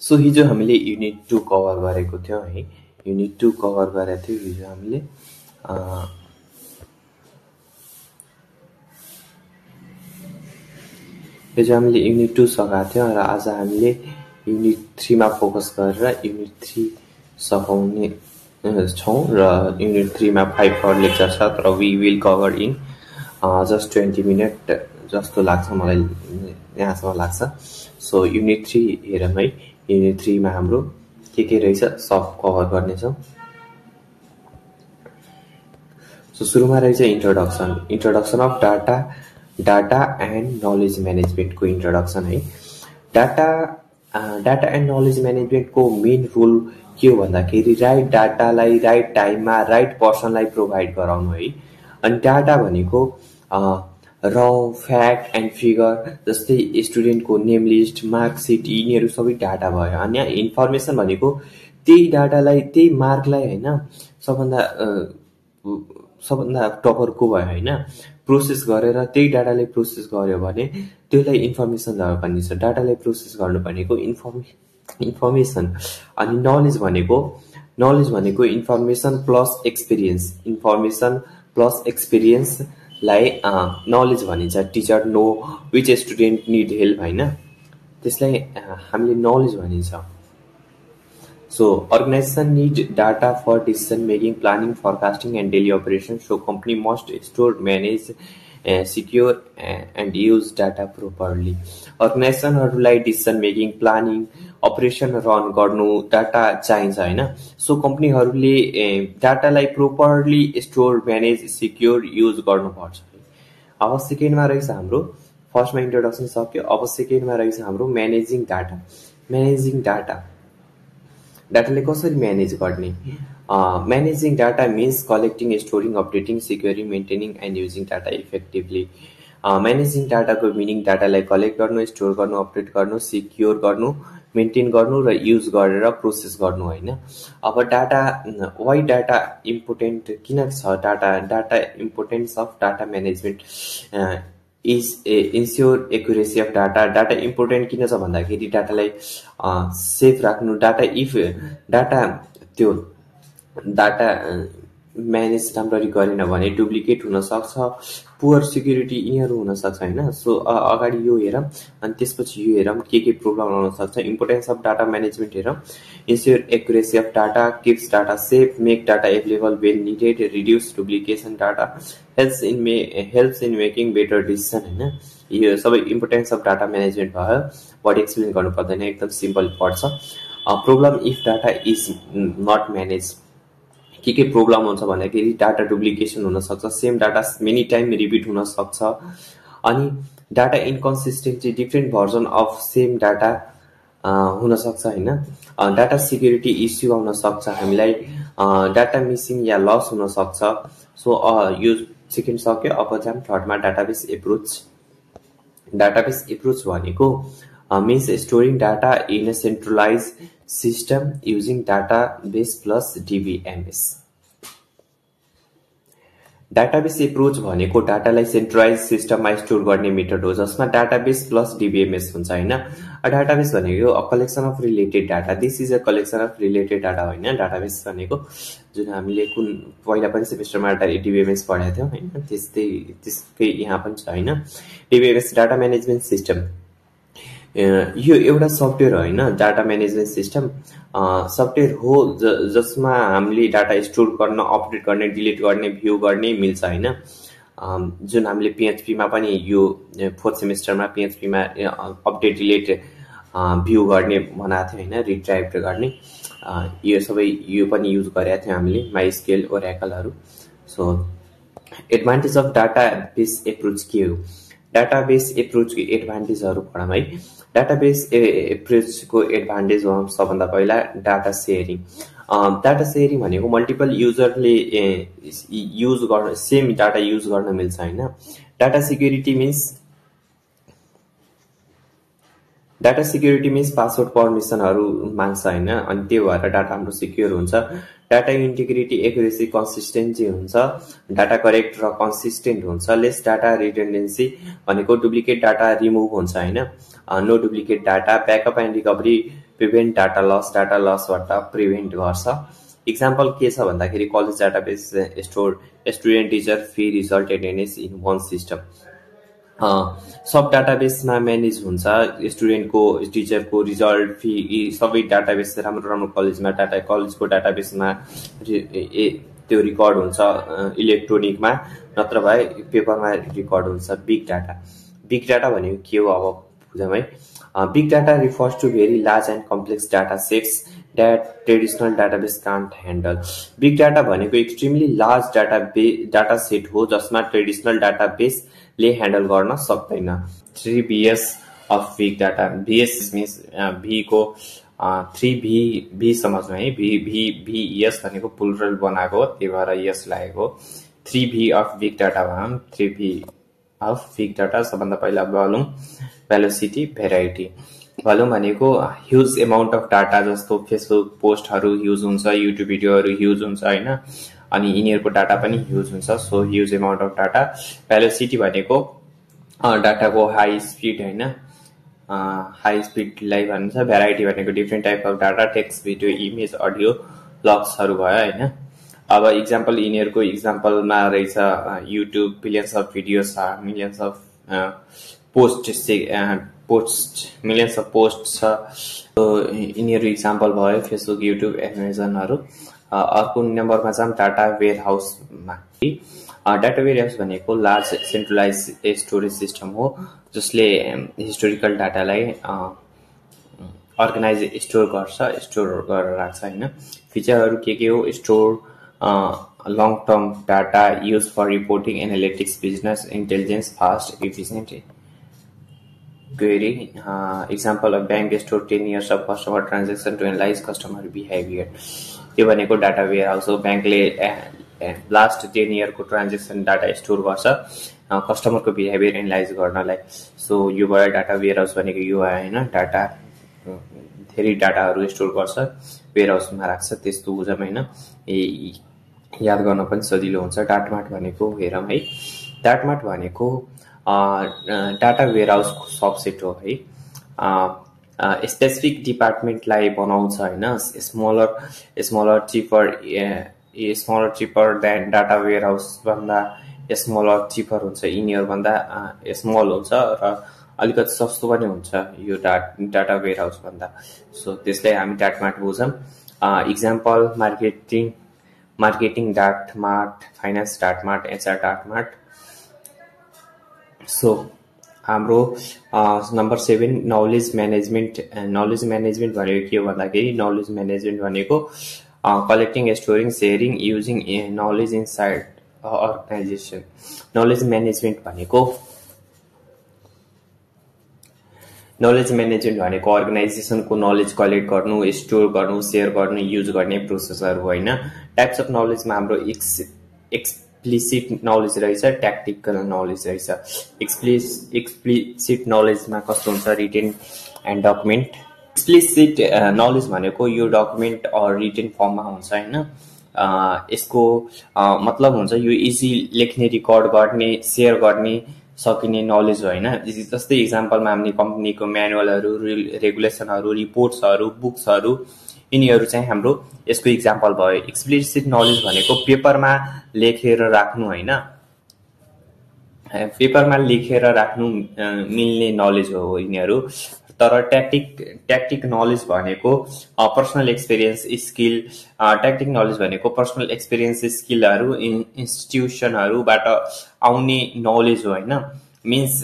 So हिजो हामीले unit 2 cover गरेको थियौं है। युनिट 2 कभर गरेको थियो हिजो हामीले। हिजो हामीले युनिट 2 सकाएको थियौं र आज हामीले युनिट 3 मा फोकस गरेर युनिट 3 सकाउने छौं र युनिट 3 मा 5 आवर लेक्चर छ, तर we will cover in just 20 minute जस्तो लाग्छ मलाई, यहाँसम्म लाग्छ। सो युनिट 3 हेरौँ है। युनिट 3 मा हाम्रो के रहेछ सब कभर गर्ने छौं। सो सुरुमा रहेछ introduction of data and knowledge management को इन्ट्रोडक्सन है। डाटा एन्ड नलेज म्यानेजमेन्ट को मेन रोल के हो भन्दाखेरि राइट डाटालाई राइट टाइममा राइट पर्सनलाई प्रोभाइड गराउनु है। अनि डाटा भनेको र फ्याक्ट एन्ड फिगर जस्तै स्टुडेन्टको नेम लिस्ट, मार्कसिट, यिनीहरू सबै डाटा भयो। अनि इन्फर्मेसन भनेको त्यही डाटालाई त्यही मार्कलाई हैन सबभन्दा टपरको भयो हैन प्रोसेस गरेर त्यही डाटाले प्रोसेस गर्यो भने त्यसलाई इन्फर्मेसन भनिन्छ। डाटालाई प्रोसेस गर्नु भनेको इन्फर्मेसन। अनि नलेज भनेको इन्फर्मेसन प्लस एक्सपिरियन्स लाई नलेज भनिन्छ। Teacher know which student need help हैन, त्यसलाई हामीले नलेज भनिन्छ। So organization need data for decision making, planning, forecasting and daily operation. So company must store, manage, secure and use data properly. अर्गनाइजेसनहरुलाई decision making, planning, operation run गर्नु data चाहिन्छ हैन। So कम्पनीहरुले डाटालाई properly store, manage, secure, use गर्नुपर्छ। अब सेकेन्डमा रहेछ हाम्रो, फर्स्टमा इन्ट्रोडक्सन सक्यो, अब सेकेन्डमा रहेछ हाम्रो म्यानेजिङ डाटा। डाटाले कसरी म्यानेज गर्ने? Managing data means collecting, storing, updating, securing, maintaining and using data effectively. Managing डाटाको मिनिङ डाटालाई कलेक्ट गर्नु, स्टोर गर्नु, अपडेट गर्नु, सिक्योर गर्नु, मेन्टेन गर्नु र युज गरेर प्रोसेस गर्नु हैन। अब वाइ डाटा इम्पोर्टेन्ट किन छ? Data importance of data management is ensure accuracy of data. Data important किन छ भन्दाखेरि डाटालाई सेफ राख्नु। डाटा म्यानेज राम्ररी गरेन भने डुप्लिकेट हुन सक्छ, पुअर सिक्युरिटी यिनीहरू हुन सक्छ हैन। सो अगाडि यो हेरौँ अनि त्यसपछि यो हेरौँ के प्रोब्लम आउन सक्छ। इम्पोर्टेन्स अफ डाटा म्यानेजमेन्ट हेरौँ। Ensure accuracy of data, keeps data safe, make data available when needed, reduce duplication data, helps in making better decision हैन। यो सबै इम्पोर्टेन्स अफ डाटा म्यानेजमेन्ट भयो। बडी एक्सप्लेन गर्नु पर्दैन, एकदम सिम्पल पर्छ। Problem if data is not manage, के प्रब्लम हुन्छ भन्दाखेरि डाटा डुप्लिकेसन हुन सक्छ, same data many time repeat हुन सक्छ, अनि data inconsistency, different version of same data हुन सक्छ हैन। डाटा सिक्युरिटी इस्यु आउन सक्छ हामीलाई, डाटा मिसिङ या लस हुन सक्छ। सो यो सेकेन्ड सक्यो। अब जाम थर्डमा डाटाबेस एप्रोच भनेको means storing data in a centralized system using database plus DBMS. Database approach भनेको डाटालाई सेन्ट्रलाइज सिस्टममा स्टोर गर्ने मेथड हो जसमा डाटाबेस प्लस डीबीएमएस हुन्छ हैन। डाटाबेस भनेको a collection of related data. This is a collection of related data होइन। Database भनेको जुन हामीले कुन पहिला पनि सेमेस्टरमा डीबीएमएस पढाएको थियौं हैन, त्यसकै यहाँ पनि छ हैन। डीबीएमएस डाटा म्यानेजमेन्ट सिस्टम यो एउटा सफ्टवेयर होइन। डाटा म्यानेजमेन्ट सिस्टम सफ्टवेयर हो जसमा हामीले डाटा स्टोर गर्न, अपडेट गर्ने, डिलिट गर्ने, भ्यू गर्ने मिल्छ हैन। जुन हामीले PHP मा पनि यो 4th सेमेस्टरमा PHP मा अपडेट, डिलिट, भ्यू गर्ने बनाएको थियो हैन, रिट्राइभ गर्ने, यो पनि युज गरेका थियौं हामीले, माइस्क्यूएल, ओरेकलहरु। So advantage of database approach के हो? डाटाबेस एप्रोचको एडभान्टेजहरु पढौँ है। डाटाबेस एप्रोचको एडभान्टेज हो सबभन्दा पहिला डाटा सेयरिङ। डाटा सेयरिङ भनेको मल्टिपल युजरले युज गर्न, सेम डाटा युज गर्न मिल्छ हैन। Data security means data security means password पर्मिसनहरू माग्छ हैन, अनि त्यो भएर डाटा हाम्रो सिक्योर हुन्छ। डाटा इन्टिग्रिटी, एक्युरेसी, कन्सिस्टेन्सी हुन्छ। डाटा करेक्ट र कन्सिस्टेन्ट हुन्छ। लेस डाटा रिडन्डेन्सी भनेको डुप्लिकेट डाटा रिमुभ हुन्छ हैन। No duplicate data. Backup and recovery prevent data लसबाट प्रिभेन्ट गर्छ। इक्जाम्पल के छ भन्दाखेरि college database store student teacher fee result attendance in one system. सब डाटाबेसमा म्यानेज हुन्छ। स्टुडेन्टको, टिचरको रिजल्ट, फी यी सबै डाटाबेस राम्रो कलेजमा कलेजको डाटाबेसमा त्यो रिकर्ड हुन्छ, इलेक्ट्रोनिकमा नत्र भए पेपरमा रिकर्ड हुन्छ। बिग डाटा भनेको के हो अब बुझौँ है। Big data refers to very large and complex data sets that traditional database can't handle. Big data भनेको एक्सट्रिमली लार्ज डाटा सेट हो जसमा ट्रेडिसनल डाटाबेसले ह्यान्डल गर्न सक्दैन। 3 Bs of big data. Bs means V को 3 भी समझ्नु है। VS भनेको plural बनाएको हो, त्यही भएर यस लागेको। 3 V अफ बिग डाटा भनौँ। 3 V अफ बिग डाटा सबभन्दा पहिला भोल्युम, भेलोसिटी, भेराइटी। भोल्युम भनेको ह्युज एमाउन्ट अफ डाटा, जस्तो फेसबुक पोस्टहरू ह्युज हुन्छ, युट्युब भिडियोहरू ह्युज हुन्छ हैन, अनि यिनीहरूको डाटा पनि ह्युज हुन्छ, so huge amount of data. Velocity भनेको डाटाको हाई स्पिड हैन, हाई स्पिडलाई भन्छ। भेराइटी भनेको different type of data, text, video, image, audio, लग्सहरू भयो हैन। अब इक्जाम्पल यिनीहरूको इक्जाम्पलमा रहेछ YouTube, billions of videos, millions of millions of post छ। यिनीहरू इक्जाम्पल भयो फेसबुक, युट्युब, एमाजनहरू। अर्को नम्बरमा चाहिँ डाटा वेयर हाउसमा। डाटा वेयर हाउस भनेको लार्ज सेन्ट्रलाइज स्टोरेज सिस्टम हो जसले हिस्टोरिकल डाटालाई अर्गनाइज स्टोर गरेर राख्छ हैन। फिचरहरू के हो? Store long term data, use for reporting, analytics, business intelligence, fast, efficient query. Example of bank store 10 years of customer transaction to analyse customer behaviour. त्यो भनेको डाटा वेयर हाउस हो। ब्याङ्कले लास्ट 10 year को ट्रान्जेक्सन डाटा स्टोर गर्छ कस्टमरको behaviour analyse गर्नलाई। So यो भयो डाटा वेयर हाउस भनेको यो हैन। डाटा धेरै डाटाहरू स्टोर गर्छ, वेयर हाउसमा राख्छ, त्यस्तो बुझौँ हैन। याद गर्न पनि सजिलो हुन्छ। डाटमार्ट भनेको हेरौँ है। डाटमार्ट भनेको डाटा वेयर हाउसको सबसेट हो है। स्पेसिफिक डिपार्टमेन्टलाई बनाउँछ हैन। Smaller cheaper than data warehouse भन्दा स्मलर चिपर हुन्छ, यिनीहरू भन्दा स्मल हुन्छ र अलिकति सस्तो पनि हुन्छ यो डाटा वेयर हाउस भन्दा। सो त्यसलाई हामी डाटमार्ट बुझौँ। Example marketing data mart, finance data mart, HR data mart. So हाम्रो number 7 knowledge management. Knowledge management भनेको के हो भन्दाखेरि नलेज म्यानेजमेन्ट भनेको collecting, storing, sharing, using knowledge inside अर्गनाइजेसन। नलेज म्यानेजमेन्ट भनेको अर्गनाइजेसनको नलेज कलेक्ट गर्नु, स्टोर गर्नु, सेयर गर्नु, युज गर्ने प्रोसेसहरू होइन। टाइप्स अफ नलेजमा हाम्रो एक्सप्लिसिट नलेज रहेछ, ट्याक्टिकल नलेज रहेछ। एक्सप्लिसिट नलेजमा कस्तो हुन्छ? Written and document. Explicit knowledge भनेको यो डकुमेन्ट अर रिटेन फर्ममा हुन्छ हैन। यसको मतलब हुन्छ यो इजी लेख्ने, रिकर्ड गर्ने, सेयर गर्ने सकिने नलेज हो हैन। जस्तै इक्जाम्पलमा हामीले कम्पनीको म्यानुअलहरू, रेगुलेसनहरू, रिपोर्ट्सहरू, बुक्सहरू, यिनीहरू चाहिँ हाम्रो यसको इक्जाम्पल भयो। एक्सप्लिसिट नलेज भनेको पेपरमा लेखेर राख्नु हैन, पेपरमा लेखेर राख्नु मिल्ने नलेज हो यिनीहरू। तर ट्याक्टिक नलेज भनेको personal experience skill. Tactic knowledge भनेको पर्सनल एक्सपिरियन्स स्किलहरू इन्स्टिट्युसनहरूबाट आउने नलेज हो हैन। मिन्स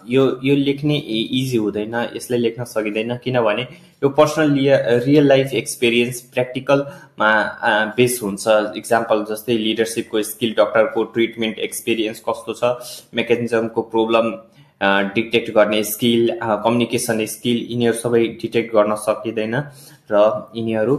यो लेख्ने इजी हुँदैन, यसलाई लेख्न सकिँदैन, किनभने यो पर्सनल रियल लाइफ एक्सपिरियन्स प्र्याक्टिकलमा बेस हुन्छ। इक्जाम्पल जस्तै लिडरसिपको स्किल, डक्टरको ट्रिटमेन्ट एक्सपिरियन्स कस्तो छ, मेकानिजमको प्रब्लम डिटेक्ट गर्ने स्किल, कम्युनिकेसन स्किल, यिनीहरू सबै डिटेक्ट गर्न सकिँदैन र यिनीहरू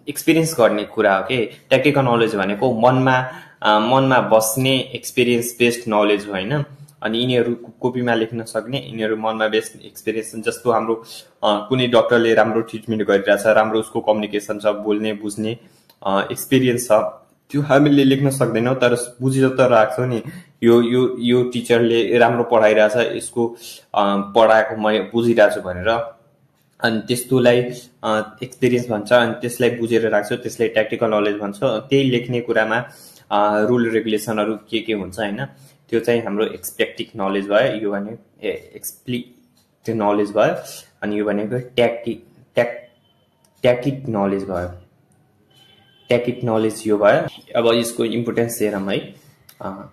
एक्सपिरियन्स गर्ने कुरा हो के। ट्याक्टिकल नलेज भनेको मनमा बस्ने एक्सपिरियन्स बेस्ड नलेज हो हैन। अनि यिनीहरू कपीमा लेख्न सक्ने, यिनीहरू मनमा बेस्ट एक्सपिरियन्स जस्तो हाम्रो कुनै डक्टरले राम्रो ट्रिटमेन्ट गरिरहेछ, राम्रो उसको कम्युनिकेसन छ, बोल्ने बुझ्ने एक्सपिरियन्स छ, त्यो हामीले लेख्न सक्दैनौँ तर बुझेर त राख्छौँ नि। यो टिचरले राम्रो पढाइरहेछ, यसको पढाएको म बुझिरहेको छु भनेर, अनि त्यस्तोलाई एक्सपिरियन्स भन्छ। अनि त्यसलाई बुझेर राख्छौँ, त्यसलाई ट्याक्टिकल नलेज भन्छ। त्यही लेख्ने कुरामा रुल रेगुलेसनहरू के हुन्छ होइन, त्यो चाहिँ हाम्रो एक्सपेक्टिक नलेज भयो। यो भने एक्सप्लिसिट नलेज भयो। अनि यो भनेको ट्याक्टिक नलेज भयो। ट्याक्टिक नलेज यो भयो। अब यसको इम्पोर्टेन्स हेरौँ है।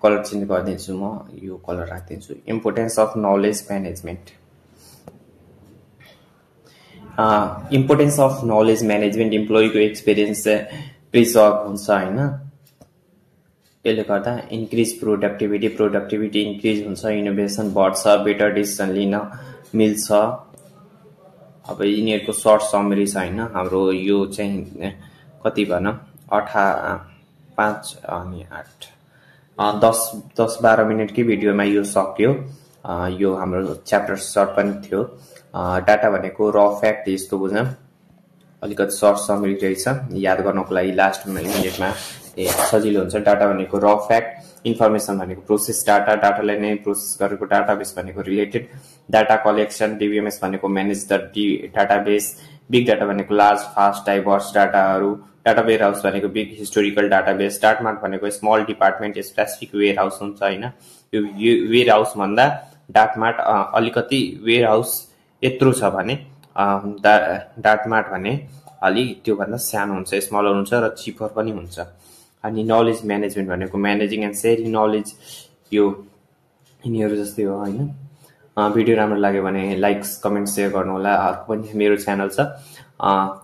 कलर चेन्ज गरिदिन्छु, म यो कलर राखिदिन्छु। Importance of knowledge management. Importance of knowledge management, इम्प्लोइको एक्सपिरियन्स प्रिजर्भ हुन्छ होइन। यसले गर्दा इन्क्रिज प्रोडक्टिभिटी इन्क्रिज हुन्छ, इनोभेसन बढ्छ, बेटर डिसिसन लिन मिल्छ। अब यिनीहरूको सर्ट समरी छ होइन। हाम्रो यो चाहिँ कति भनौँ 5 अनि 8 10-12 मिनटकै भिडियोमा यो सक्यो। यो हाम्रो च्याप्टर सर्ट पनि थियो। डाटा भनेको र फ्याक्ट यस्तो बुझौँ, अलिकति सर्ट समरी रहेछ, याद गर्नको लागि लास्ट मिनटमा सजिलो हुन्छ। डाटा भनेको र फ्याक्ट, इन्फर्मेसन भनेको प्रोसेस डाटा, डाटालाई नै प्रोसेस गरेको डाटाबेस भनेको रिलेटेड डाटा कलेक्सन, डिबिएमएस भनेको manage the database, big data भनेको लार्ज फास्ट डाइभर्स डाटाहरू, डाटा वेयर हाउस भनेको बिग हिस्टोरिकल डाटाबेस, डाटमार्ट भनेको small department specific warehouse हुन्छ होइन। यो वेयर हाउस भन्दा डाटमार्ट अलिकति वेयर हाउस यत्रो छ भने डाटमार्ट भने अलि त्योभन्दा सानो हुन्छ, स्मलर हुन्छ र चिपर पनि हुन्छ। अनि नलेज म्यानेजमेन्ट भनेको म्यानेजिङ एन्ड सेयरिङ नलेज, यो यिनीहरू जस्तै हो होइन। भिडियो राम्रो लाग्यो भने लाइक्स कमेन्ट सेयर गर्नुहोला। अर्को पनि मेरो च्यानल छ,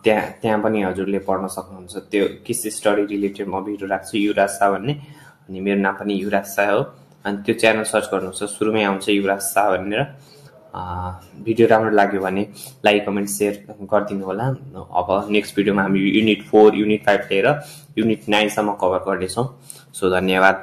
त्यहाँ पनि हजुरले पढ्न सक्नुहुन्छ। त्यो किस स्टडी रिलेटेड म भिडियो राख्छु, युवराज शाह भन्ने। अनि मेरो नाम पनि युवराज शाह हो। अनि त्यो च्यानल सर्च गर्नुहुन्छ, सुरुमै आउँछ युवराज शाह भनेर। भिडियो राम्रो लाग्यो भने लाइक कमेन्ट सेयर गरिदिनु होला। अब नेक्स्ट भिडियोमा हामी युनिट 4 युनिट 5 लिएर युनिट 9 सम्म कभर गर्नेछौँ। सो धन्यवाद।